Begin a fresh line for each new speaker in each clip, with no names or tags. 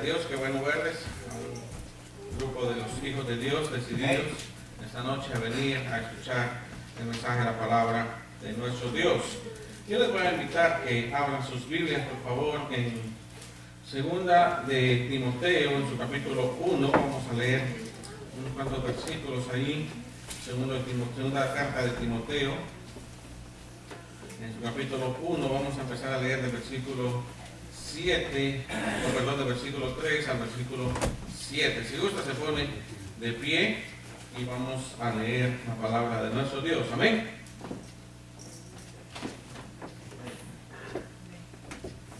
Dios, qué bueno verles. Un grupo de los hijos de Dios decididos esta noche a venir a escuchar el mensaje de la palabra de nuestro Dios. Yo les voy a invitar que abran sus Biblias, por favor, en segunda de Timoteo, en su capítulo 1. Vamos a leer unos cuantos versículos ahí. Segunda carta de Timoteo, en su capítulo 1, vamos a empezar a leer del versículo 3 al versículo 7. Si gusta, se pone de pie y vamos a leer la palabra de nuestro Dios. Amén.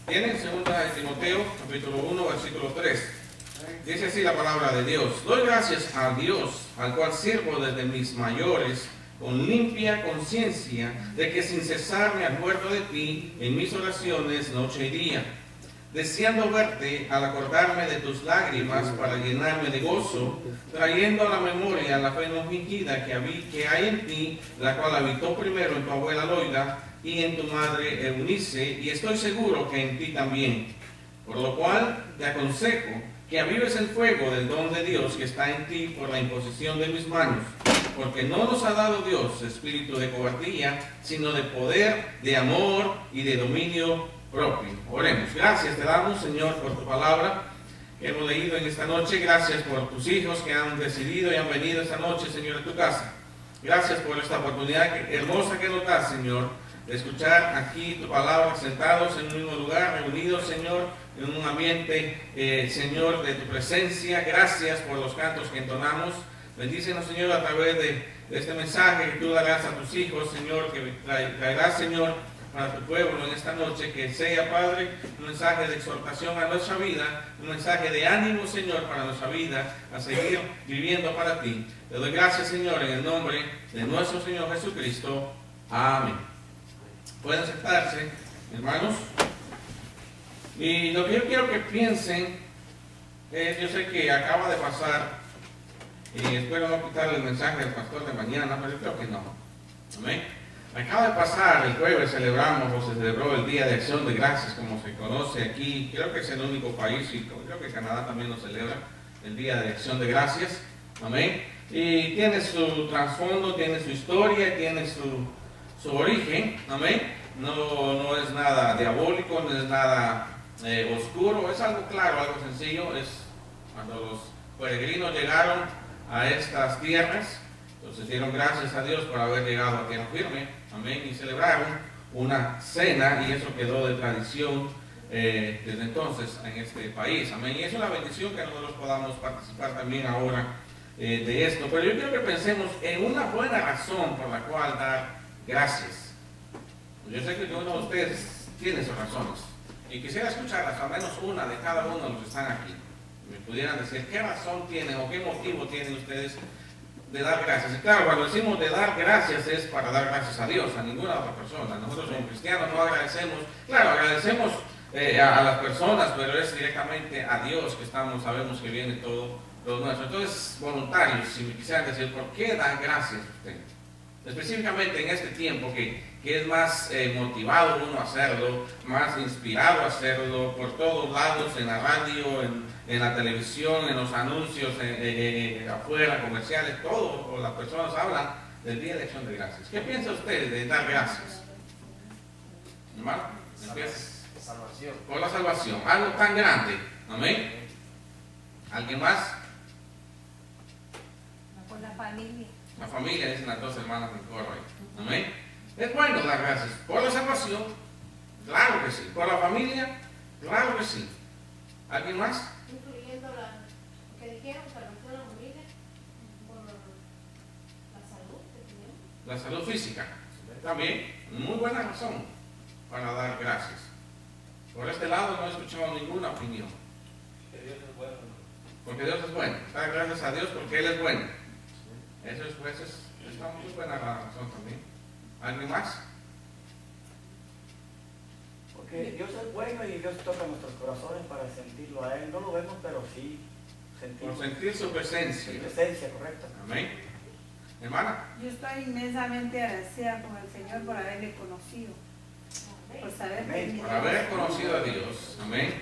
Tienen segunda de Timoteo, capítulo 1, versículo 3. Dice así la palabra de Dios: doy gracias a Dios, al cual sirvo desde mis mayores, con limpia conciencia, de que sin cesar me acuerdo de ti en mis oraciones noche y día, deseando verte al acordarme de tus lágrimas para llenarme de gozo, trayendo a la memoria la fe no fingida que hay en ti, la cual habitó primero en tu abuela Loida y en tu madre Eunice, y estoy seguro que en ti también. Por lo cual te aconsejo que avives el fuego del don de Dios que está en ti por la imposición de mis manos, porque no nos ha dado Dios espíritu de cobardía, sino de poder, de amor y de dominio propio. Oremos. Gracias te damos, Señor, por tu palabra que hemos leído en esta noche. Gracias por tus hijos que han decidido y han venido esta noche, Señor, a tu casa. Gracias por esta oportunidad hermosa que nos das, Señor, de escuchar aquí tu palabra, sentados en un mismo lugar, reunidos, Señor, en un ambiente, Señor, de tu presencia. Gracias por los cantos que entonamos. Bendícenos, Señor, a través de este mensaje que tú darás a tus hijos, Señor, que traerás, Señor, para tu pueblo en esta noche. Que sea, Padre, un mensaje de exhortación a nuestra vida, un mensaje de ánimo, Señor, para nuestra vida, a seguir viviendo para ti. Te doy gracias, Señor, en el nombre de nuestro Señor Jesucristo. Amén. Pueden sentarse, hermanos. Y lo que yo quiero que piensen es, yo sé que acaba de pasar, y espero no quitarle el mensaje del pastor de mañana, pero yo creo que no. Amén. Acaba de pasar, el jueves celebramos o se celebró el Día de Acción de Gracias, como se conoce aquí. Creo que es el único país, y creo que Canadá también lo celebra, el Día de Acción de Gracias. Amén. Y tiene su trasfondo, tiene su historia, tiene su origen. Amén. No es nada diabólico, no es nada oscuro, es algo claro, algo sencillo. Es cuando los peregrinos llegaron a estas tierras, entonces dieron gracias a Dios por haber llegado a tierra firme, amén, y celebraron una cena, y eso quedó de tradición desde entonces en este país, amén. Y es una bendición que nosotros podamos participar también ahora de esto. Pero yo quiero que pensemos en una buena razón por la cual dar gracias. Yo sé que uno de ustedes tiene sus razones, y quisiera escucharlas, al menos una de cada uno de los que están aquí. Me pudieran decir qué razón tienen o qué motivo tienen ustedes de dar gracias. Y claro, cuando decimos de dar gracias es para dar gracias a Dios, a ninguna otra persona. Nosotros como cristianos no agradecemos, claro, agradecemos a las personas, pero es directamente a Dios que sabemos que viene todo lo nuestro. Entonces, voluntarios, si me quisieran decir, ¿por qué dan gracias a usted? Específicamente en este tiempo que es más motivado uno a hacerlo, más inspirado a hacerlo, por todos lados, en la radio, en la televisión, en los anuncios, afuera, comerciales, todo, las personas hablan del Día de Acción de Gracias. ¿Qué piensa usted de dar gracias? ¿Hermano?
Salvación.
Por la salvación, algo tan grande. Amén. ¿Alguien más?
Por la familia.
La familia, dicen las dos hermanas del coro ahí. Amén. Es bueno dar gracias por la salvación, claro que sí. Por la familia, claro que sí. ¿Alguien más?
Incluyendo lo que dijeron, salvación a la familia, por la salud que tenemos.
La salud física. También, muy buena razón para dar gracias. Por este lado no he escuchado ninguna opinión.
Que Dios es bueno.
Porque Dios es bueno. Dar gracias a Dios porque Él es bueno. Eso es una muy buena razón también. ¿Alguien más?
Porque Dios es bueno y Dios toca nuestros corazones para sentirlo a Él. No lo vemos, pero sí sentimos.
Por sentir su presencia.
Su presencia, correcto.
Amén. Hermana.
Yo estoy inmensamente agradecida con el Señor por haberle conocido, por saber
Amén.
que
Por haber conocido a Dios. Amén.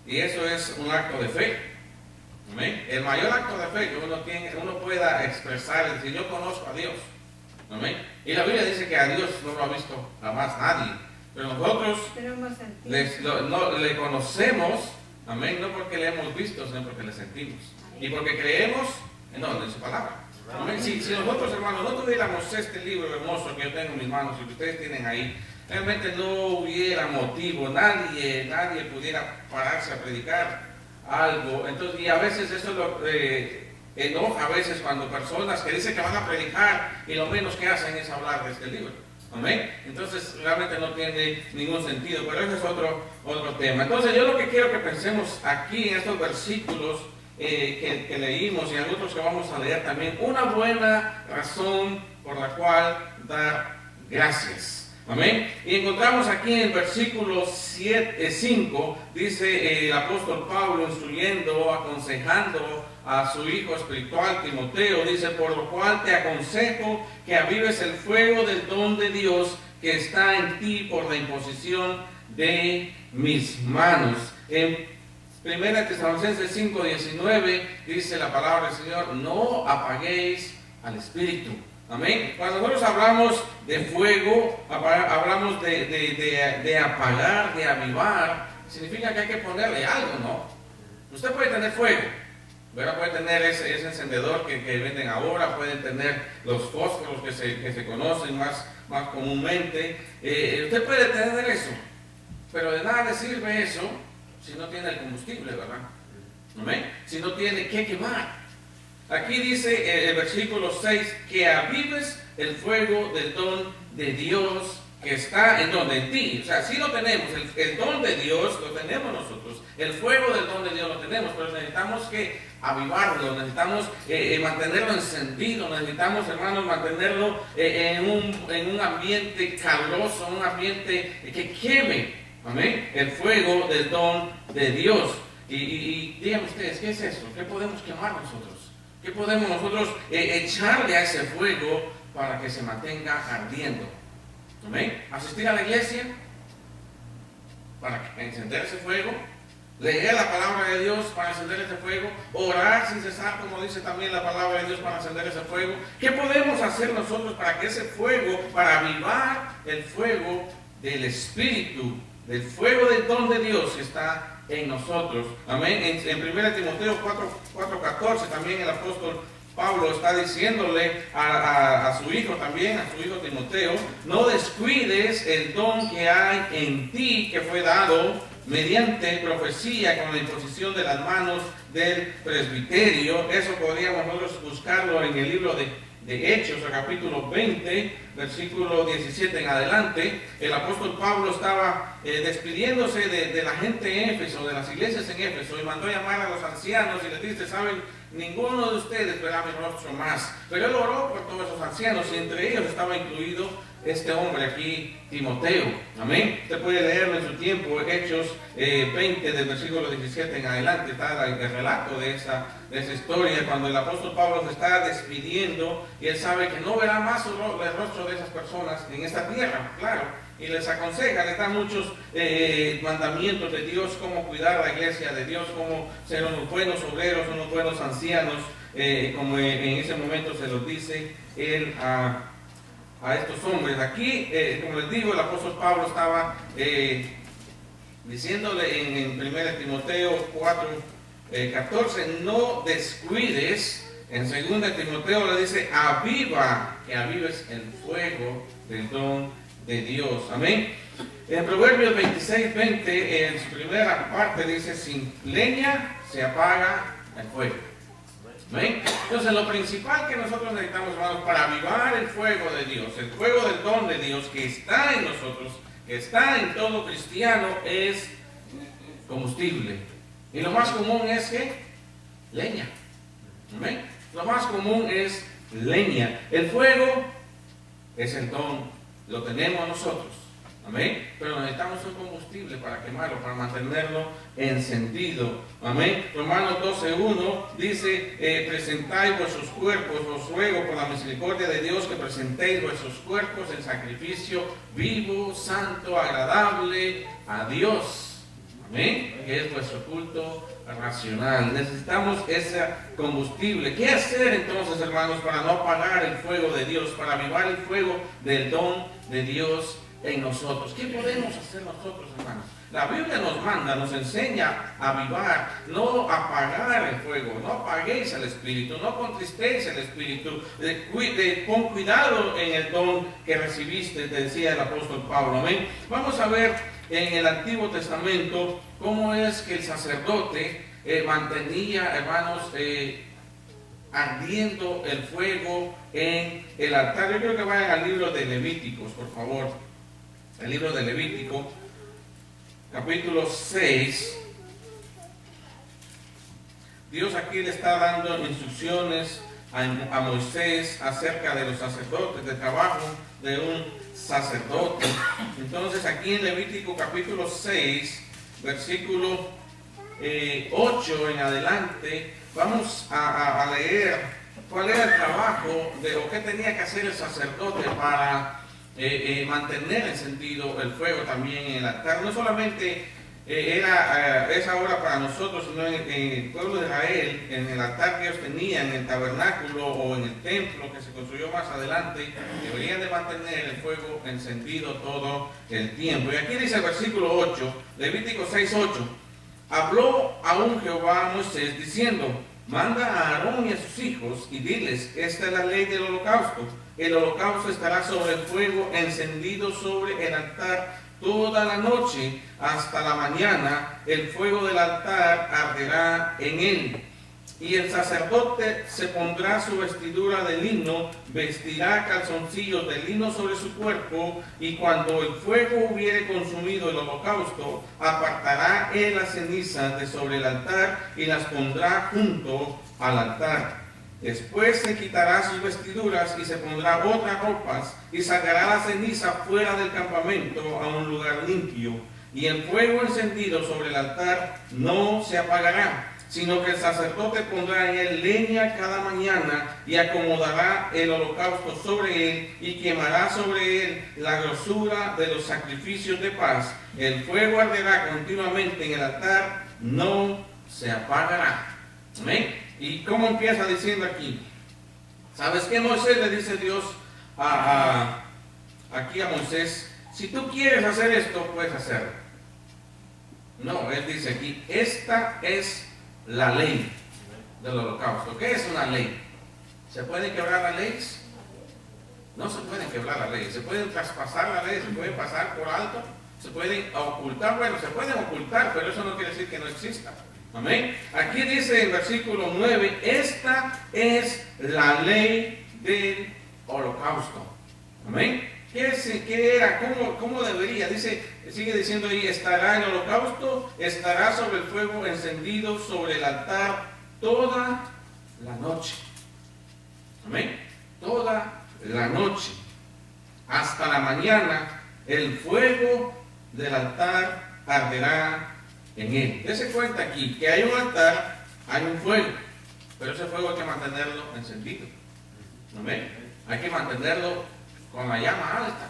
Y eso es un acto de fe. Amén. El mayor acto de fe que uno pueda expresar es decir, yo conozco a Dios. Amén. Y la Biblia dice que a Dios no lo ha visto jamás nadie. Pero nosotros le conocemos, amén, no porque le hemos visto, sino porque le sentimos. Y porque creemos en su palabra. Amén. Si nosotros, hermanos, no tuviéramos este libro hermoso que yo tengo en mis manos y que ustedes tienen ahí, realmente no hubiera motivo, nadie pudiera pararse a predicar algo. Entonces, y a veces eso lo enoja a veces cuando personas que dicen que van a predicar y lo menos que hacen es hablar de este libro. Amén. Entonces realmente no tiene ningún sentido, pero ese es otro tema. Entonces yo lo que quiero que pensemos aquí en estos versículos que leímos y en otros que vamos a leer también, una buena razón por la cual dar gracias. Amén. Y encontramos aquí en el versículo 5, dice el apóstol Pablo instruyendo, aconsejando a su hijo espiritual Timoteo, dice, por lo cual te aconsejo que avives el fuego del don de Dios que está en ti por la imposición de mis manos. En 1 Tesalonicenses 5:19 dice la palabra del Señor, no apaguéis al espíritu. Amén. Cuando nosotros hablamos de fuego, hablamos de apagar, de avivar, significa que hay que ponerle algo, ¿no? Usted puede tener fuego, ¿verdad? Puede tener ese encendedor que venden ahora, pueden tener los fósforos que se conocen más comúnmente. Usted puede tener eso, pero de nada le sirve eso si no tiene el combustible, ¿verdad? ¿Amén? Si no tiene que quemar. Aquí dice el versículo 6, que avives el fuego del don de Dios que está en ti. O sea, sí lo tenemos, el don de Dios lo tenemos nosotros, el fuego del don de Dios lo tenemos, pero necesitamos que avivarlo, necesitamos mantenerlo encendido, necesitamos, hermanos, mantenerlo en un ambiente caluroso, un ambiente que queme, amén, el fuego del don de Dios. Y díganme ustedes, ¿qué es eso? ¿Qué podemos quemar nosotros? ¿Qué podemos nosotros echarle a ese fuego para que se mantenga ardiendo? ¿Amén? Asistir a la iglesia para encender ese fuego, leer la palabra de Dios para encender ese fuego, orar sin cesar, como dice también la palabra de Dios, para encender ese fuego. ¿Qué podemos hacer nosotros para que ese fuego, para avivar el fuego del Espíritu, del fuego del don de Dios que está en nosotros? Amén. En 1 Timoteo 4:14 también el apóstol Pablo está diciéndole a su hijo también, a su hijo Timoteo, no descuides el don que hay en ti, que fue dado mediante profecía con la imposición de las manos del presbiterio. Eso podríamos nosotros buscarlo en el libro de Hechos, el capítulo 20, versículo 17 en adelante. El apóstol Pablo estaba despidiéndose de la gente en Éfeso, de las iglesias en Éfeso, y mandó a llamar a los ancianos y les dice, saben, ninguno de ustedes verá mi rostro más. Pero él oró por todos esos ancianos y entre ellos estaba incluido este hombre aquí, Timoteo. Amén. Usted puede leerlo en su tiempo, Hechos 20 del versículo 17 en adelante, está el relato de esa historia, cuando el apóstol Pablo se está despidiendo y él sabe que no verá más el rostro de esas personas en esta tierra, claro, y les aconseja, les da muchos mandamientos de Dios, cómo cuidar la iglesia de Dios, cómo ser unos buenos obreros, unos buenos ancianos, como en ese momento se los dice él a estos hombres. Aquí, como les digo, el apóstol Pablo estaba diciéndole en 1 Timoteo 4:14, no descuides. En 2 Timoteo le dice, que avives el fuego del don de Dios. Amén. En Proverbios 26:20, en su primera parte dice, sin leña se apaga el fuego. ¿Ven? Entonces lo principal que nosotros necesitamos, hermanos, para avivar el fuego de Dios, el fuego del don de Dios que está en nosotros, que está en todo cristiano, es combustible. Y lo más común es que leña. ¿Ven? Lo más común es leña. El fuego es el don, lo tenemos nosotros. Amén. Pero necesitamos un combustible para quemarlo, para mantenerlo encendido. Amén. Romanos 12:1 dice, presentáis vuestros cuerpos, os ruego por la misericordia de Dios que presentéis vuestros cuerpos en sacrificio vivo, santo, agradable a Dios. Amén. Que es vuestro culto racional. Necesitamos ese combustible. ¿Qué hacer entonces, hermanos, para no apagar el fuego de Dios, para avivar el fuego del don de Dios en nosotros? ¿Qué podemos hacer nosotros, hermanos? La Biblia nos manda, nos enseña a avivar, no apagar el fuego. No apaguéis el Espíritu, no contristéis el Espíritu. Pon cuidado en el don que recibiste, decía el apóstol Pablo. Amén. Vamos a ver en el Antiguo Testamento cómo es que el sacerdote mantenía, hermanos, ardiendo el fuego en el altar. Yo creo que vayan al libro de Levíticos, por favor. El libro de Levítico, capítulo 6. Dios aquí le está dando instrucciones a Moisés acerca de los sacerdotes, del trabajo de un sacerdote. Entonces aquí en Levítico capítulo 6, versículo 8 en adelante, vamos a leer cuál era el trabajo o qué tenía que hacer el sacerdote para mantener encendido el fuego también en el altar. No solamente era esa hora para nosotros, sino en el pueblo de Israel, en el altar que ellos tenían, en el tabernáculo o en el templo que se construyó más adelante, deberían de mantener el fuego encendido todo el tiempo. Y aquí dice el versículo 8, Levítico 6:8, habló aún Jehová a Moisés diciendo, manda a Aarón y a sus hijos y diles, esta es la ley del holocausto. El holocausto estará sobre el fuego encendido sobre el altar toda la noche hasta la mañana. El fuego del altar arderá en él. Y el sacerdote se pondrá su vestidura de lino, vestirá calzoncillos de lino sobre su cuerpo, y cuando el fuego hubiere consumido el holocausto, apartará él las cenizas de sobre el altar y las pondrá junto al altar. Después se quitará sus vestiduras y se pondrá otras ropas y sacará la ceniza fuera del campamento a un lugar limpio. Y el fuego encendido sobre el altar no se apagará, sino que el sacerdote pondrá en él leña cada mañana y acomodará el holocausto sobre él y quemará sobre él la grosura de los sacrificios de paz. El fuego arderá continuamente en el altar, no se apagará. Amén. ¿Y cómo empieza diciendo aquí? ¿Sabes qué, Moisés? Le dice Dios aquí a Moisés, si tú quieres hacer esto, puedes hacerlo. No, él dice aquí, esta es la ley del holocausto. ¿Qué es una ley? ¿Se pueden quebrar las leyes? No se pueden quebrar las leyes. Se pueden traspasar la ley, se pueden pasar por alto, se pueden ocultar. Bueno, se pueden ocultar, pero eso no quiere decir que no exista. Amén. Aquí dice en versículo 9, esta es la ley del holocausto. Amén. ¿Qué era? ¿Cómo debería? Sigue diciendo ahí, estará el holocausto, estará sobre el fuego encendido sobre el altar toda la noche. Amén. Toda la noche. Hasta la mañana el fuego del altar arderá en él. Dese cuenta aquí que hay un altar, hay un fuego, pero ese fuego hay que mantenerlo encendido. Amén. Hay que mantenerlo con la llama alta.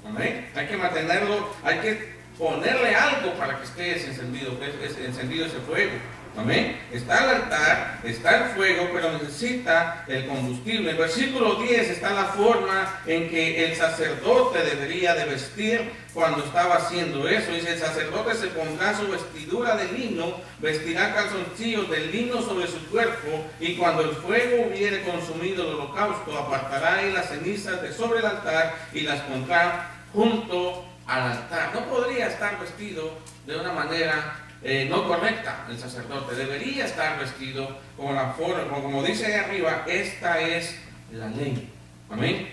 Amén. Hay que mantenerlo, hay que ponerle algo para que esté encendido ese fuego. Amén. Está el altar, está el fuego, pero necesita el combustible. En versículo 10 está la forma en que el sacerdote debería de vestir cuando estaba haciendo eso. Dice, el sacerdote se pondrá su vestidura de lino, vestirá calzoncillos de lino sobre su cuerpo, y cuando el fuego hubiere consumido el holocausto, apartará él las cenizas de sobre el altar y las pondrá junto al altar. No podría estar vestido de una manera no correcta el sacerdote. Debería estar vestido con la forma, como dice ahí arriba, esta es la ley. Amén.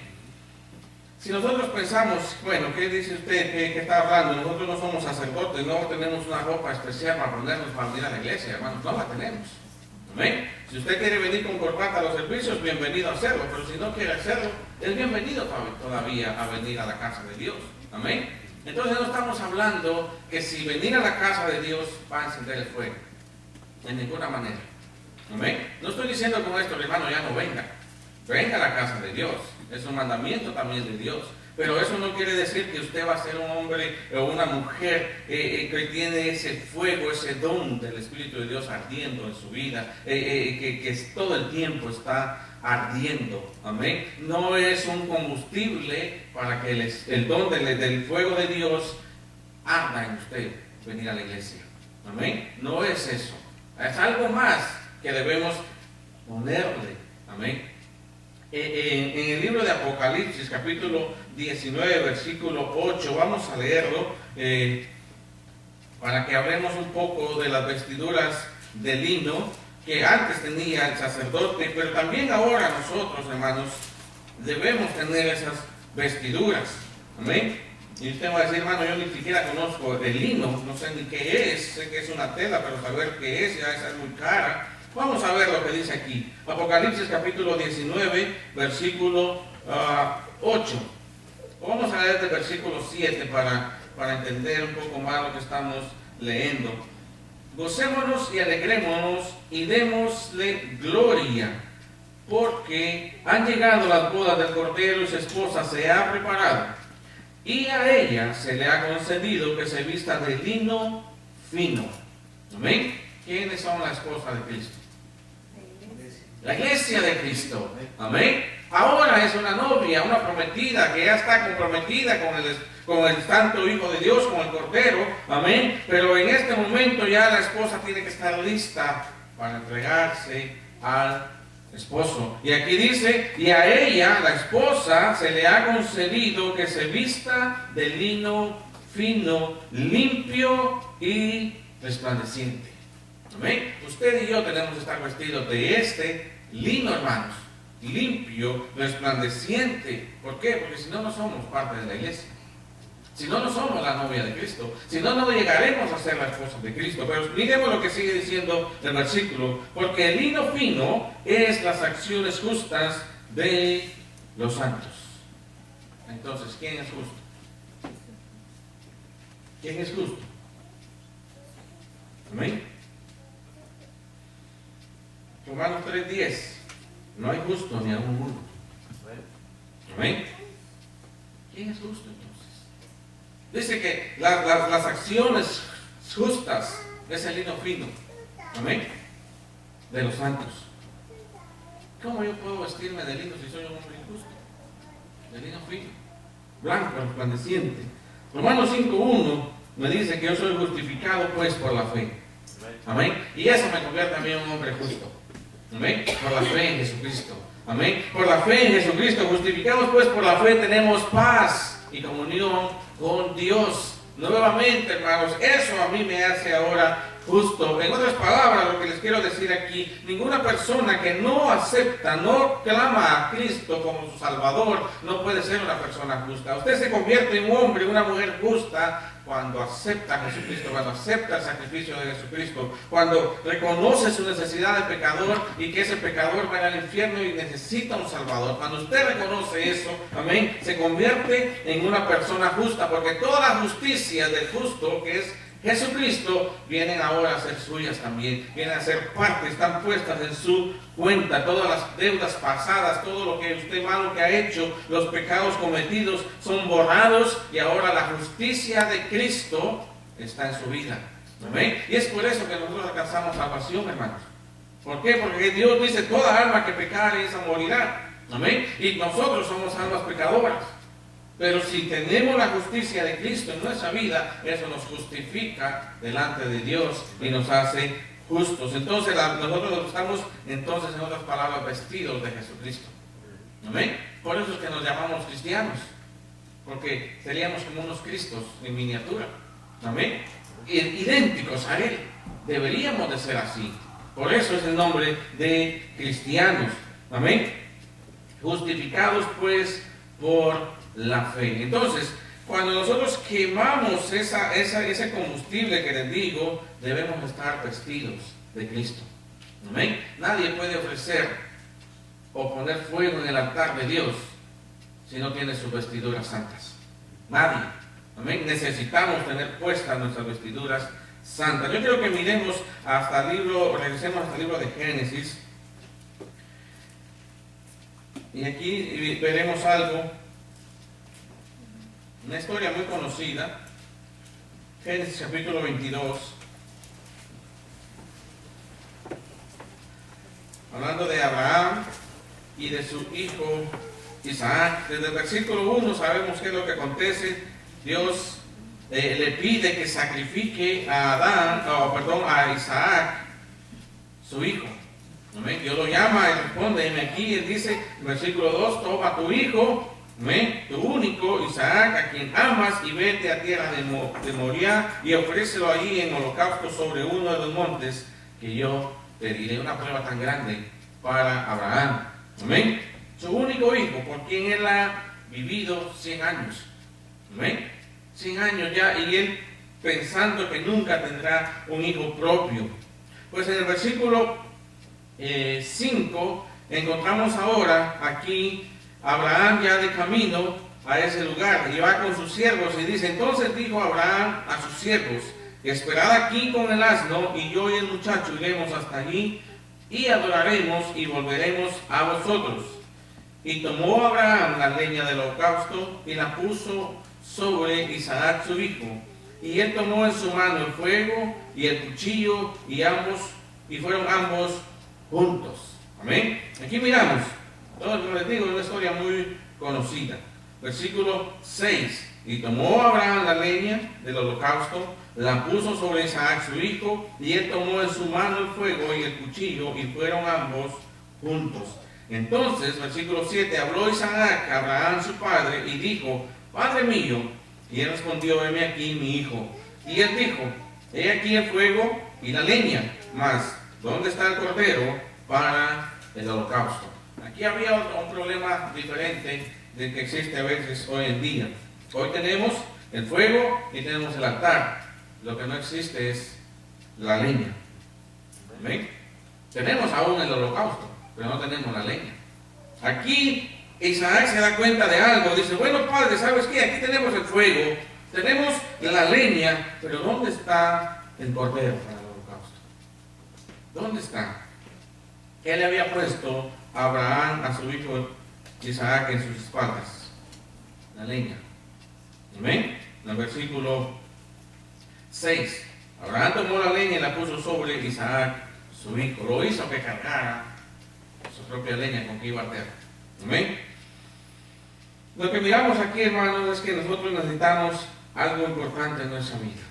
Si nosotros pensamos, bueno, ¿qué dice usted? ¿Qué está hablando? Nosotros no somos sacerdotes, no tenemos una ropa especial para ponernos para venir a la iglesia, hermanos, no la tenemos. Amén. Si usted quiere venir con corbata a los servicios, bienvenido a hacerlo, pero si no quiere hacerlo, es bienvenido todavía a venir a la casa de Dios. Amén. Entonces no estamos hablando que si venir a la casa de Dios va a encender el fuego, en ninguna manera. Amén. No estoy diciendo con esto, hermano, ya no venga. Venga a la casa de Dios. es un mandamiento también de Dios. Pero eso no quiere decir que usted va a ser un hombre o una mujer que tiene ese fuego, ese don del Espíritu de Dios ardiendo en su vida, que todo el tiempo está ardiendo. Amén. No es un combustible para que el don del fuego de Dios arda en usted venir a la iglesia. Amén. No es eso. Es algo más que debemos ponerle. Amén. En el libro de Apocalipsis, capítulo 19, versículo 8, vamos a leerlo para que hablemos un poco de las vestiduras de lino que antes tenía el sacerdote, pero también ahora nosotros, hermanos, debemos tener esas vestiduras. Amén. Y usted va a decir, hermano, yo ni siquiera conozco el lino, no sé ni qué es, sé que es una tela, pero saber qué es, ya esa es muy cara. Vamos a ver lo que dice aquí. Apocalipsis capítulo 19, versículo 8. Vamos a leer el versículo 7 para entender un poco más lo que estamos leyendo. Gocémonos y alegrémonos y démosle gloria, porque han llegado las bodas del Cordero y su esposa se ha preparado. Y a ella se le ha concedido que se vista de lino fino. ¿Amén? ¿Quiénes son la esposa de Cristo? La iglesia de Cristo. Amén. Ahora es una novia, una prometida que ya está comprometida con el Santo Hijo de Dios, con el Cordero. Amén. Pero en este momento ya la esposa tiene que estar lista para entregarse al esposo. Y aquí dice, y a ella, la esposa, se le ha concedido que se vista de lino fino, limpio y resplandeciente. Amén. Usted y yo tenemos que estar vestidos de este lino, hermanos, limpio, resplandeciente. ¿Por qué? Porque si no, no somos parte de la iglesia. Si no, no somos la novia de Cristo. Si no, no llegaremos a ser la esposa de Cristo. Pero miremos lo que sigue diciendo el versículo. Porque el lino fino es las acciones justas de los santos. Entonces, ¿quién es justo? ¿Quién es justo? Amén. Romanos 3:10. No hay justo ni aún uno. Amén. ¿Quién es justo entonces? Dice que las acciones justas es el lino fino. Amén. De los santos. ¿Cómo yo puedo vestirme de lino si soy un hombre injusto? De lino fino, blanco, resplandeciente. Romanos 5:1 me dice que yo soy justificado pues por la fe. Amén. Y eso me convierte a mí en un hombre justo. Amén. Por la fe en Jesucristo. Amén. Por la fe en Jesucristo, justificados pues por la fe, tenemos paz y comunión con Dios. Nuevamente, hermanos, eso a mí me hace ahora justo. En otras palabras, lo que les quiero decir aquí, ninguna persona que no acepta, no clama a Cristo como su Salvador, no puede ser una persona justa. Usted se convierte en un hombre, una mujer justa cuando acepta a Jesucristo, cuando acepta el sacrificio de Jesucristo, cuando reconoce su necesidad de pecador y que ese pecador va al infierno y necesita un Salvador. Cuando usted reconoce eso, amén, se convierte en una persona justa, porque toda la justicia del justo, que es Jesucristo, vienen ahora a ser suyas también, vienen a ser parte, están puestas en su cuenta. Todas las deudas pasadas, todo lo que usted malo que ha hecho, los pecados cometidos son borrados y ahora la justicia de Cristo está en su vida. ¿Amén? Y es por eso que nosotros alcanzamos salvación, hermanos. ¿Por qué? Porque Dios dice, toda alma que pecare esa morirá. ¿Amén? Y nosotros somos almas pecadoras. Pero si tenemos la justicia de Cristo en nuestra vida, eso nos justifica delante de Dios y nos hace justos. Entonces nosotros estamos, entonces, en otras palabras, vestidos de Jesucristo. ¿Amén? Por eso es que nos llamamos cristianos, porque seríamos como unos Cristos en miniatura. ¿Amén? Idénticos a Él. Deberíamos de ser así. Por eso es el nombre de cristianos. ¿Amén? Justificados pues por la fe. Entonces, cuando nosotros quemamos ese combustible que les digo, debemos estar vestidos de Cristo. ¿Amén? Nadie puede ofrecer o poner fuego en el altar de Dios si no tiene sus vestiduras santas. Nadie. ¿Amén? Necesitamos tener puestas nuestras vestiduras santas. Yo quiero que miremos regresemos hasta el libro de Génesis. Y aquí veremos algo, una historia muy conocida, Génesis capítulo 22, hablando de Abraham y de su hijo Isaac. Desde el versículo 1 sabemos qué es lo que acontece. Dios le pide que sacrifique a Isaac, su hijo. ¿Amén? Dios lo llama y responde, y aquí él dice, en versículo 2, toma tu hijo, ¿amén?, tu único, Isaac, a quien amas, y vete a tierra de Moriah, y ofrécelo allí en holocausto sobre uno de los montes, que yo te diré. Una prueba tan grande para Abraham. ¿Amén? Su único hijo, por quien él ha vivido 100 años. ¿Amén? 100 años ya, y él pensando que nunca tendrá un hijo propio. Pues en el versículo 5 encontramos ahora aquí Abraham ya de camino a ese lugar, y va con sus siervos, y dice, entonces dijo Abraham a sus siervos, esperad aquí con el asno, y yo y el muchacho iremos hasta allí, y adoraremos, y volveremos a vosotros. Y tomó Abraham la leña del holocausto, y la puso sobre Isaac su hijo, y él tomó en su mano el fuego, y el cuchillo, y fueron ambos juntos. Amén. Aquí miramos, todo lo que les digo es una historia muy conocida. Versículo 6. Y tomó Abraham la leña del holocausto, la puso sobre Isaac su hijo, y él tomó en su mano el fuego y el cuchillo, y fueron ambos juntos. Entonces, versículo 7, habló Isaac a Abraham su padre, y dijo, Padre mío. Y él respondió, heme aquí mi hijo. Y él dijo, he aquí el fuego y la leña, mas ¿dónde está el cordero para el holocausto? Aquí había un problema diferente del que existe a veces hoy en día. Hoy tenemos el fuego y tenemos el altar. Lo que no existe es la leña. ¿Amén? Tenemos aún el holocausto, pero no tenemos la leña. Aquí Isaac se da cuenta de algo. Dice, bueno, padre, ¿sabes qué? Aquí tenemos el fuego, tenemos la leña, pero ¿dónde está el cordero para el holocausto? ¿Dónde está? ¿Qué le había puesto Abraham a su hijo Isaac en sus espaldas? La leña. ¿Amén? En el versículo 6. Abraham tomó la leña y la puso sobre Isaac, su hijo. Lo hizo que cargara su propia leña con que iba a hacer. ¿Amén? Lo que miramos aquí, hermanos, es que nosotros necesitamos algo importante en nuestra vida.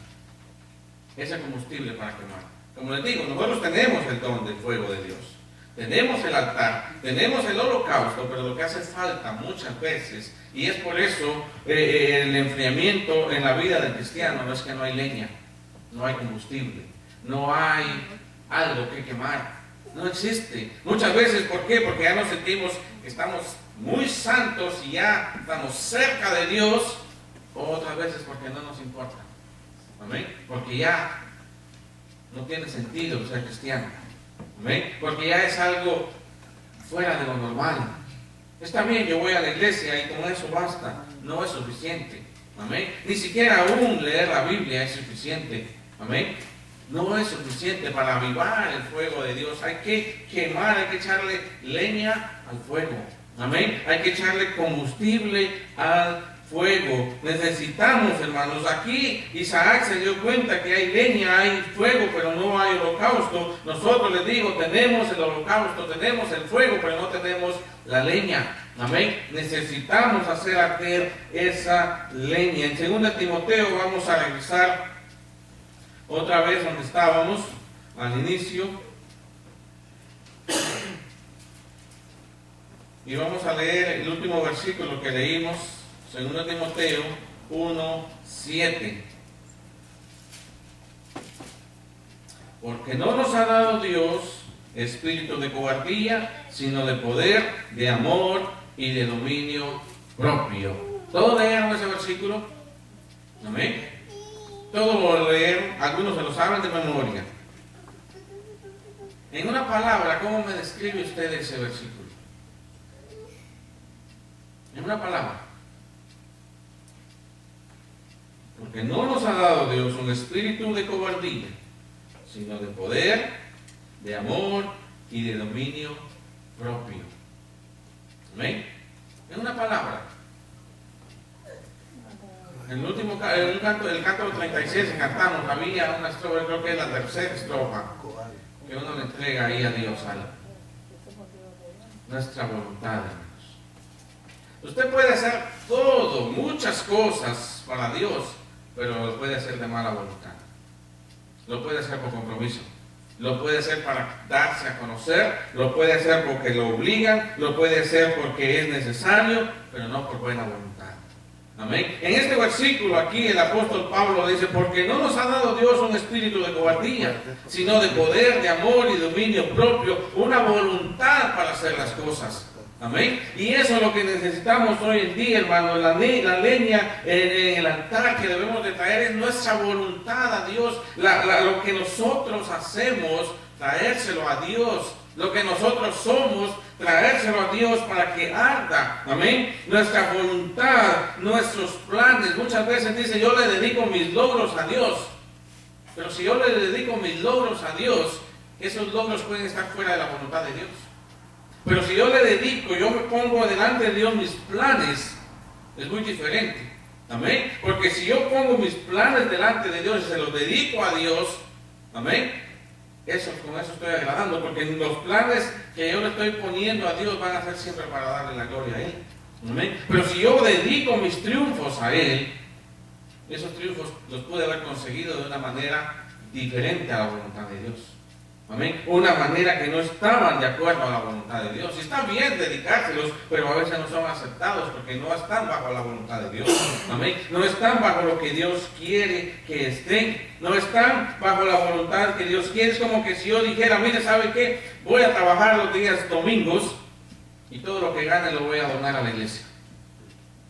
Ese combustible para quemar. Como les digo, nosotros tenemos el don del fuego de Dios. Tenemos el altar, tenemos el holocausto, pero lo que hace falta muchas veces, y es por eso el enfriamiento en la vida del cristiano, no es que no hay leña, no hay combustible, no hay algo que quemar, no existe. Muchas veces, ¿por qué? Porque ya nos sentimos que estamos muy santos y ya estamos cerca de Dios, o otras veces porque no nos importa. Amén. Porque ya no tiene sentido ser cristiano. Amén. Porque ya es algo fuera de lo normal. Está bien, yo voy a la iglesia y con eso basta. No es suficiente. Amén. Ni siquiera aún leer la Biblia es suficiente. Amén. No es suficiente para avivar el fuego de Dios. Hay que quemar, hay que echarle leña al fuego. Amén. Hay que echarle combustible al fuego. Necesitamos, hermanos. Aquí Isaac se dio cuenta que hay leña, hay fuego, pero no hay holocausto. Nosotros, les digo, tenemos el holocausto, tenemos el fuego, pero no tenemos la leña. Amén. Necesitamos hacer arder esa leña. En 2 Timoteo vamos a regresar otra vez donde estábamos al inicio. Y vamos a leer el último versículo que leímos, 2 Timoteo 1:7. Porque no nos ha dado Dios espíritu de cobardía, sino de poder, de amor y de dominio propio. ¿Todos leyeron ese versículo? ¿Amén? Todos lo leyeron, algunos se lo saben de memoria. En una palabra, ¿cómo me describe usted ese versículo? En una palabra. Porque no nos ha dado Dios un espíritu de cobardía, sino de poder, de amor y de dominio propio. Amén. Es una palabra. En el último el canto 36 que cantamos, había una estrofa, creo que es la tercera estrofa, que uno le entrega ahí a Dios, nuestra voluntad, hermanos. Usted puede hacer todo, muchas cosas para Dios, pero lo puede hacer de mala voluntad. Lo puede hacer por compromiso. Lo puede hacer para darse a conocer, lo puede hacer porque lo obligan, lo puede hacer porque es necesario, pero no por buena voluntad. Amén. En este versículo aquí el apóstol Pablo dice, porque no nos ha dado Dios un espíritu de cobardía, sino de poder, de amor y dominio propio, una voluntad para hacer las cosas. Amén. Y eso es lo que necesitamos hoy en día, hermano. La leña en el altar que debemos de traer es nuestra voluntad a Dios. Lo que nosotros hacemos, traérselo a Dios. Lo que nosotros somos, traérselo a Dios para que arda. Amén. Nuestra voluntad, nuestros planes. Muchas veces dice, yo le dedico mis logros a Dios. Pero si yo le dedico mis logros a Dios, esos logros pueden estar fuera de la voluntad de Dios. Pero si yo le dedico, yo me pongo delante de Dios mis planes, es muy diferente. Amén. Porque si yo pongo mis planes delante de Dios y se los dedico a Dios, amén, con eso estoy agradando, porque los planes que yo le estoy poniendo a Dios van a ser siempre para darle la gloria a Él. Amén. Pero si yo dedico mis triunfos a Él, esos triunfos los pude haber conseguido de una manera diferente a la voluntad de Dios. Amén. Una manera que no estaban de acuerdo a la voluntad de Dios. Y está bien dedicárselos, pero a veces no son aceptados porque no están bajo la voluntad de Dios. Amén. No están bajo lo que Dios quiere que estén. No están bajo la voluntad que Dios quiere. Es como que si yo dijera, mire, ¿sabe qué? Voy a trabajar los días domingos y todo lo que gane lo voy a donar a la iglesia.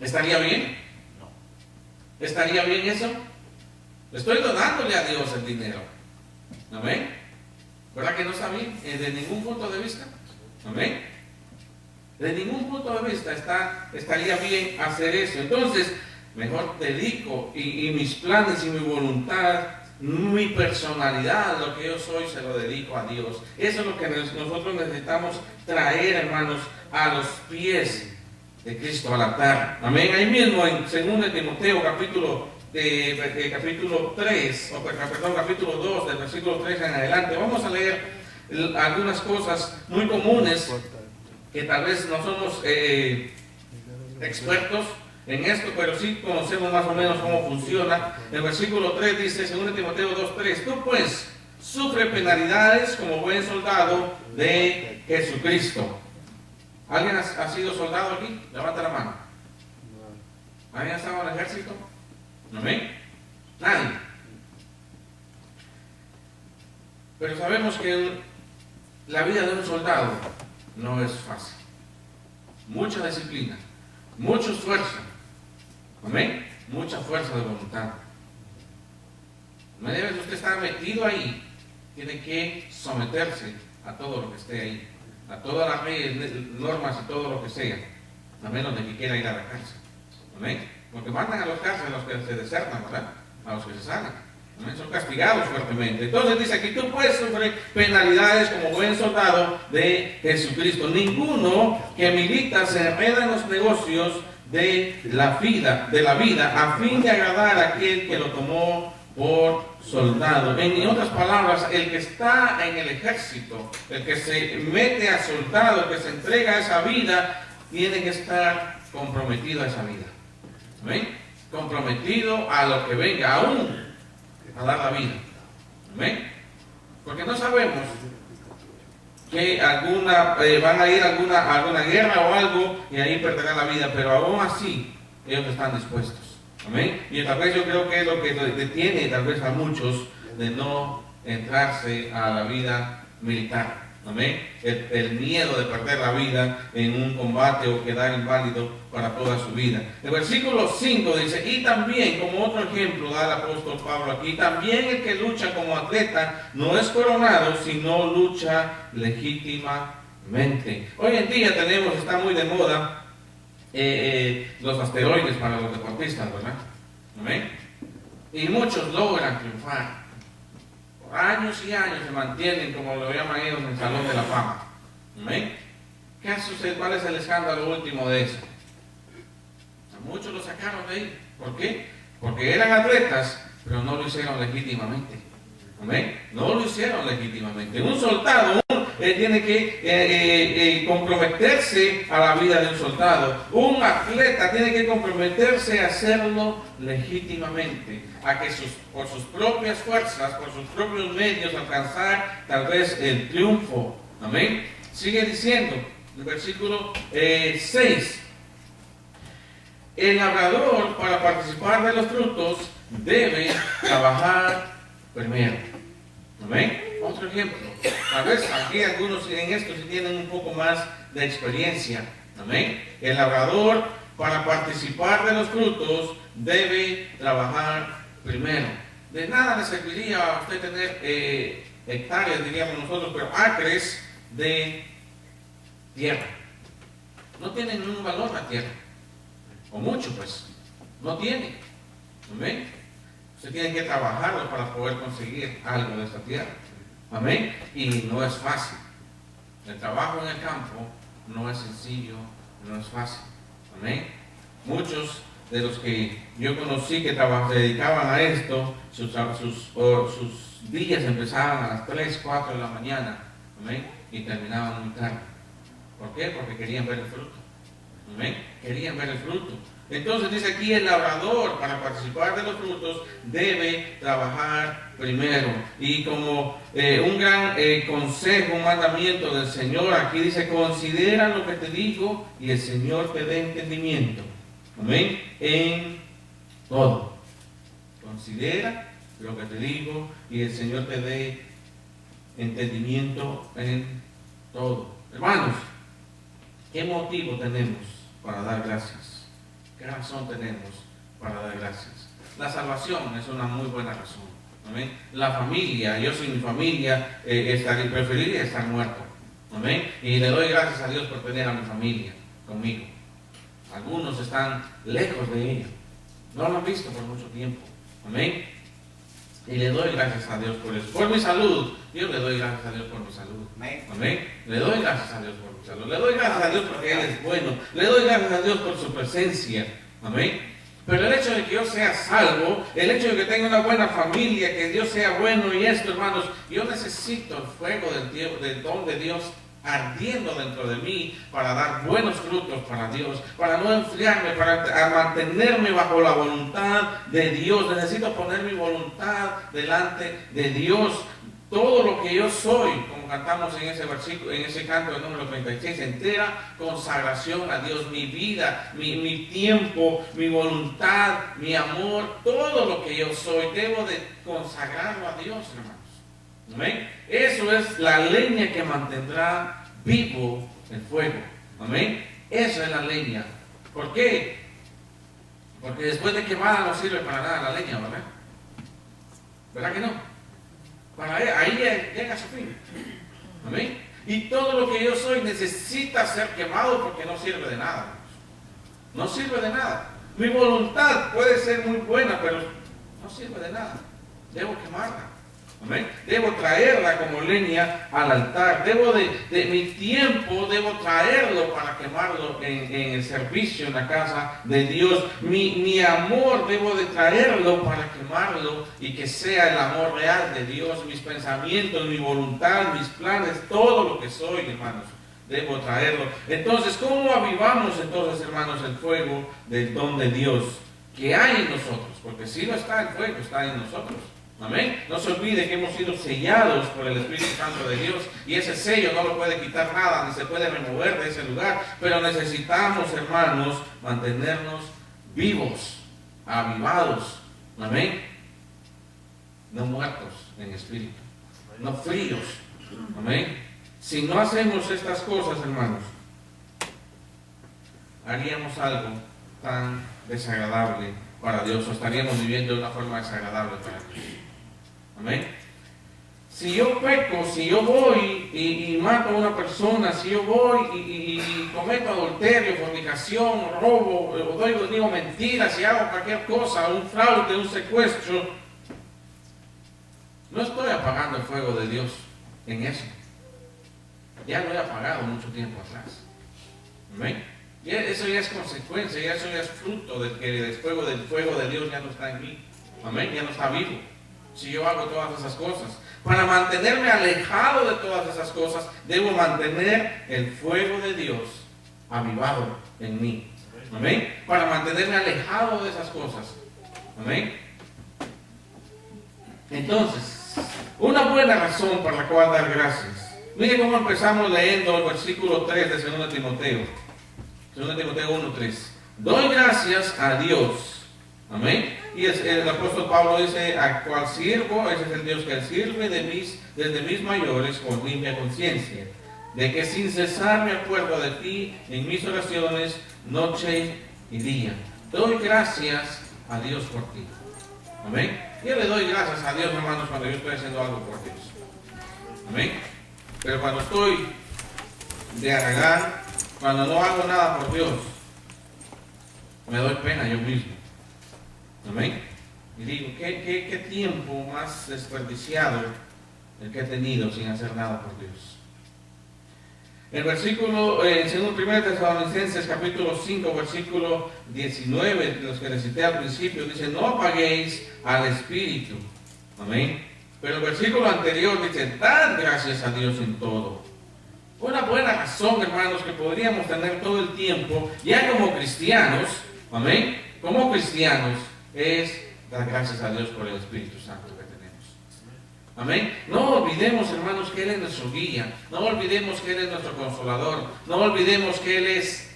¿Estaría bien? No. ¿Estaría bien eso? Estoy donándole a Dios el dinero. Amén. ¿Verdad que no está bien? De ningún punto de vista. Amén. De ningún punto de vista estaría bien hacer eso. Entonces, mejor dedico y mis planes y mi voluntad, mi personalidad, lo que yo soy, se lo dedico a Dios. Eso es lo que nosotros necesitamos traer, hermanos, a los pies de Cristo, al altar. Amén. Ahí mismo en 2 Timoteo capítulo 3, capítulo 2, del versículo 3 en adelante, vamos a leer algunas cosas muy comunes que tal vez no somos expertos en esto, pero sí conocemos más o menos cómo funciona. El versículo 3 dice, 2 Timoteo 2:3, tú pues sufre penalidades como buen soldado de Jesucristo. ¿Alguien ha sido soldado aquí? Levanta la mano. ¿Alguien ha estado en el ejército? Amén. Nadie. Pero sabemos que la vida de un soldado no es fácil. Mucha disciplina, mucho esfuerzo. Amén. Mucha fuerza de voluntad. No debe usted estar metido ahí. Tiene que someterse a todo lo que esté ahí, a todas las leyes, normas y todo lo que sea, a menos de que quiera ir a la cárcel. Amén. Porque mandan a los cárceles a los que se desertan, ¿verdad? A los que se salen. ¿Amén? Son castigados fuertemente. Entonces dice aquí, tú puedes sufrir penalidades como buen soldado de Jesucristo. Ninguno que milita se enreda en los negocios de la vida, a fin de agradar a aquel que lo tomó por soldado. En otras palabras, el que está en el ejército, el que se mete a soldado, el que se entrega a esa vida, tiene que estar comprometido a esa vida. Amén. Comprometido a lo que venga, aún a dar la vida. Amén. Porque no sabemos que van a ir a alguna guerra o algo y ahí perderán la vida, pero aún así ellos están dispuestos. Amén. Y tal vez yo creo que es lo que detiene tal vez a muchos de no entrarse a la vida militar. Amén. El miedo de perder la vida en un combate o quedar inválido para toda su vida. El versículo 5 dice, y también, como otro ejemplo da el apóstol Pablo aquí, también el que lucha como atleta no es coronado, sino lucha legítimamente. Hoy en día está muy de moda los asteroides para los deportistas, ¿verdad? Amén. Y muchos logran triunfar. Años y años se mantienen, como lo llaman ellos, en el Salón de la Fama. ¿Amén? ¿Qué ha sucedido? ¿Cuál es el escándalo último de eso? A muchos lo sacaron de ahí. ¿Por qué? Porque eran atletas, pero no lo hicieron legítimamente. ¿Amén? No lo hicieron legítimamente. Un soldado tiene que comprometerse a la vida de un soldado. Un atleta tiene que comprometerse a hacerlo legítimamente, a que por sus propias fuerzas, por sus propios medios, alcanzar tal vez el triunfo. Amén. Sigue diciendo, el versículo 6. El labrador, para participar de los frutos, debe trabajar primero. ¿Amén? Otro ejemplo. Tal vez aquí algunos en esto sí tienen un poco más de experiencia. ¿Amén? El labrador, para participar de los frutos, debe trabajar primero. De nada le serviría a usted tener hectáreas, diríamos nosotros, pero acres de tierra. No tiene ningún valor la tierra. O mucho, pues. No tiene. ¿Amén? Usted tiene que trabajarlo para poder conseguir algo de esta tierra. Amén. Y no es fácil. El trabajo en el campo no es sencillo, no es fácil. Amén. Muchos de los que yo conocí que se dedicaban a esto, sus días empezaban a las 3, 4 de la mañana. Amén. Y terminaban muy tarde. ¿Por qué? Porque querían ver el fruto. Amén. Querían ver el fruto. Entonces dice aquí el labrador, para participar de los frutos, debe trabajar primero. Y como un gran consejo, un mandamiento del Señor, aquí dice, considera lo que te digo y el Señor te dé entendimiento. Amén. En todo. Considera lo que te digo y el Señor te dé entendimiento en todo. Hermanos, ¿qué motivo tenemos para dar gracias? ¿Qué razón tenemos para dar gracias? La salvación es una muy buena razón. ¿Amén? La familia, yo sin mi familia preferiría estar muerto. ¿Amén? Y le doy gracias a Dios por tener a mi familia conmigo. Algunos están lejos de ella. No lo han visto por mucho tiempo. ¿Amén? Y le doy gracias a Dios por eso. Por mi salud, yo le doy gracias a Dios por mi salud. Amén. Le doy gracias a Dios por mi salud. Le doy gracias a Dios porque Él es bueno. Le doy gracias a Dios por su presencia. Amén. Pero el hecho de que yo sea salvo, el hecho de que tenga una buena familia, que Dios sea bueno y esto, hermanos, yo necesito el fuego del don de Dios ardiendo dentro de mí para dar buenos frutos para Dios, para no enfriarme, para mantenerme bajo la voluntad de Dios. Necesito poner mi voluntad delante de Dios. Todo lo que yo soy, como cantamos en ese versículo, en ese canto del número 36, entera consagración a Dios, mi vida, mi tiempo, mi voluntad, mi amor, todo lo que yo soy, debo de consagrarlo a Dios, hermanos. Amén. Eso es la leña que mantendrá vivo el fuego. Amén. Esa es la leña. ¿Por qué? Porque después de quemada no sirve para nada la leña, ¿verdad? ¿Verdad que no? Ahí llega a su fin. Amén. Y todo lo que yo soy necesita ser quemado porque no sirve de nada. No sirve de nada. Mi voluntad puede ser muy buena, pero no sirve de nada. Debo quemarla. Amén. Debo traerla como leña al altar. De mi tiempo debo traerlo para quemarlo en el servicio en la casa de Dios. Mi amor debo de traerlo para quemarlo y que sea el amor real de Dios. Mis pensamientos, mi voluntad, mis planes, todo lo que soy, hermanos, debo traerlo. Entonces, ¿cómo avivamos entonces, hermanos, el fuego del don de Dios que hay en nosotros? Porque si no está el fuego, está en nosotros. Amén. No se olvide que hemos sido sellados por el Espíritu Santo de Dios y ese sello no lo puede quitar nada, ni se puede remover de ese lugar, pero necesitamos, hermanos, mantenernos vivos, avivados. Amén. No muertos en espíritu, no fríos. Amén. Si no hacemos estas cosas, hermanos, haríamos algo tan desagradable para Dios, o estaríamos viviendo de una forma desagradable para Dios. Amén. Si yo peco, si yo voy y mato a una persona, si yo voy y cometo adulterio, fornicación, robo, o digo mentiras, si hago cualquier cosa, un fraude, un secuestro, no estoy apagando el fuego de Dios en eso. Ya lo he apagado mucho tiempo atrás. Amén. Y eso ya es consecuencia, ya eso ya es fruto de que el fuego de Dios ya no está en mí. Amén, ya no está vivo. Si yo hago todas esas cosas. Para mantenerme alejado de todas esas cosas, debo mantener el fuego de Dios avivado en mí. Amén. Para mantenerme alejado de esas cosas. Amén. Entonces, una buena razón por la cual dar gracias. Mire cómo empezamos leyendo el versículo 3 de 2 Timoteo. 2 Timoteo 1:3. Doy gracias a Dios. Amén. Y el apóstol Pablo dice, a cual sirvo, ese es el Dios que él sirve desde mis mayores con limpia conciencia, de que sin cesar me acuerdo de ti en mis oraciones, noche y día. Doy gracias a Dios por ti. Amén. Yo le doy gracias a Dios, hermanos, cuando yo estoy haciendo algo por Dios. Amén. Pero cuando estoy de haragán, cuando no hago nada por Dios, me doy pena yo mismo. Amén. Y digo, ¿qué tiempo más desperdiciado el que he tenido sin hacer nada por Dios? El versículo, según 1 Tesalonicenses capítulo 5, versículo 19, los que les cité al principio, dice, no apaguéis al Espíritu. Amén. Pero el versículo anterior dice, dad gracias a Dios en todo. Una buena razón, hermanos, que podríamos tener todo el tiempo, ya como cristianos, amén, como cristianos, es dar gracias a Dios por el Espíritu Santo que tenemos. Amén. No olvidemos, hermanos, que Él es nuestro guía. No olvidemos que Él es nuestro consolador. No olvidemos que Él es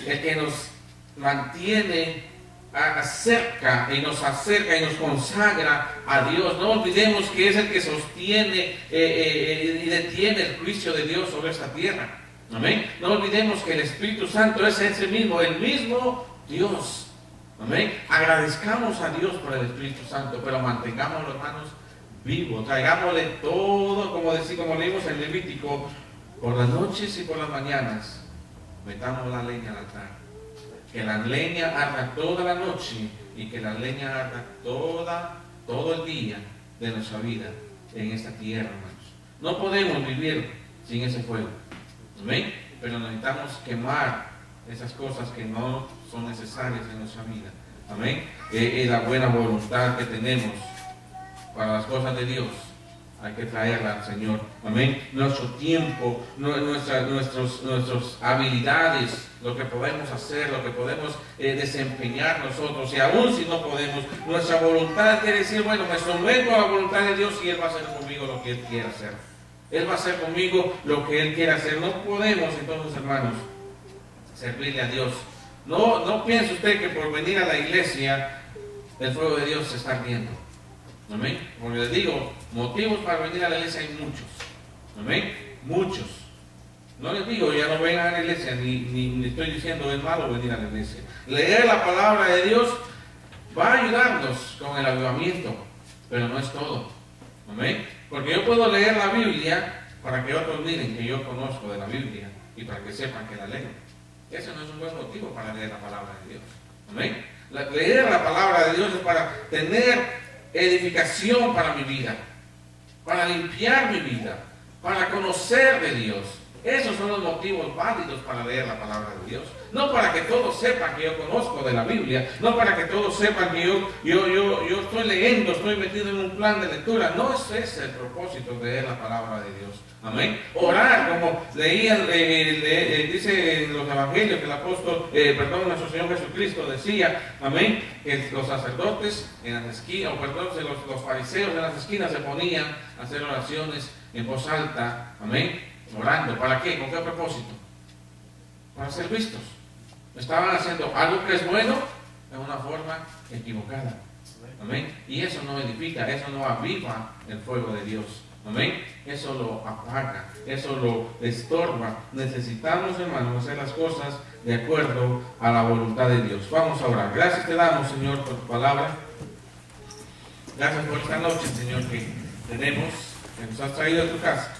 el que nos mantiene acerca y nos consagra a Dios. No olvidemos que es el que sostiene y detiene el juicio de Dios sobre esta tierra. Amén. No olvidemos que el Espíritu Santo es ese mismo, el mismo Dios. Amén. Agradezcamos a Dios por el Espíritu Santo, pero mantengámoslo, hermanos, vivo. Traigámosle todo, como leímos en Levítico, por las noches y por las mañanas. Metamos la leña al altar. Que la leña arda toda la noche y que la leña arda todo el día de nuestra vida en esta tierra, hermanos. No podemos vivir sin ese fuego. Amén. Pero necesitamos quemar esas cosas que no son necesarias en nuestra vida. Amén. Es la buena voluntad que tenemos para las cosas de Dios. Hay que traerla al Señor. Amén. Nuestro tiempo, nuestras habilidades, lo que podemos hacer, lo que podemos desempeñar nosotros. Y aún si no podemos, nuestra voluntad quiere decir, bueno, me someto a la voluntad de Dios y Él va a hacer conmigo lo que Él quiera hacer. Él va a hacer conmigo lo que Él quiera hacer. No podemos, entonces, hermanos, servirle a Dios. No piense usted que por venir a la iglesia el fuego de Dios se está ardiendo. Amén. Porque les digo, motivos para venir a la iglesia hay muchos. Amén. Muchos. No les digo, ya no vengan a la iglesia, ni estoy diciendo es malo venir a la iglesia. Leer la palabra de Dios va a ayudarnos con el avivamiento, pero no es todo. Amén. Porque yo puedo leer la Biblia para que otros miren que yo conozco de la Biblia y para que sepan que la leo. Eso no es un buen motivo para leer la palabra de Dios. Amén. Leer la palabra de Dios es para tener edificación para mi vida, para limpiar mi vida, para conocer de Dios. Esos son los motivos válidos para leer la palabra de Dios. No para que todos sepan que yo conozco de la Biblia, no para que todos sepan que yo estoy leyendo, estoy metido en un plan de lectura. No es ese el propósito de leer la palabra de Dios. Amén. Orar, como leían, dice en los evangelios que el apóstol, nuestro Señor Jesucristo decía, amén, que los sacerdotes en las esquinas, los fariseos en las esquinas se ponían a hacer oraciones en voz alta, amén, orando. ¿Para qué? ¿Con qué propósito? Para ser vistos. Estaban haciendo algo que es bueno de una forma equivocada. Amén. Y eso no edifica, eso no aviva el fuego de Dios. Amén. Eso lo apaga, eso lo estorba. Necesitamos, hermanos, hacer las cosas de acuerdo a la voluntad de Dios. Vamos a orar. Gracias te damos, Señor, por tu palabra. Gracias por esta noche, Señor, que tenemos, que nos has traído a tu casa.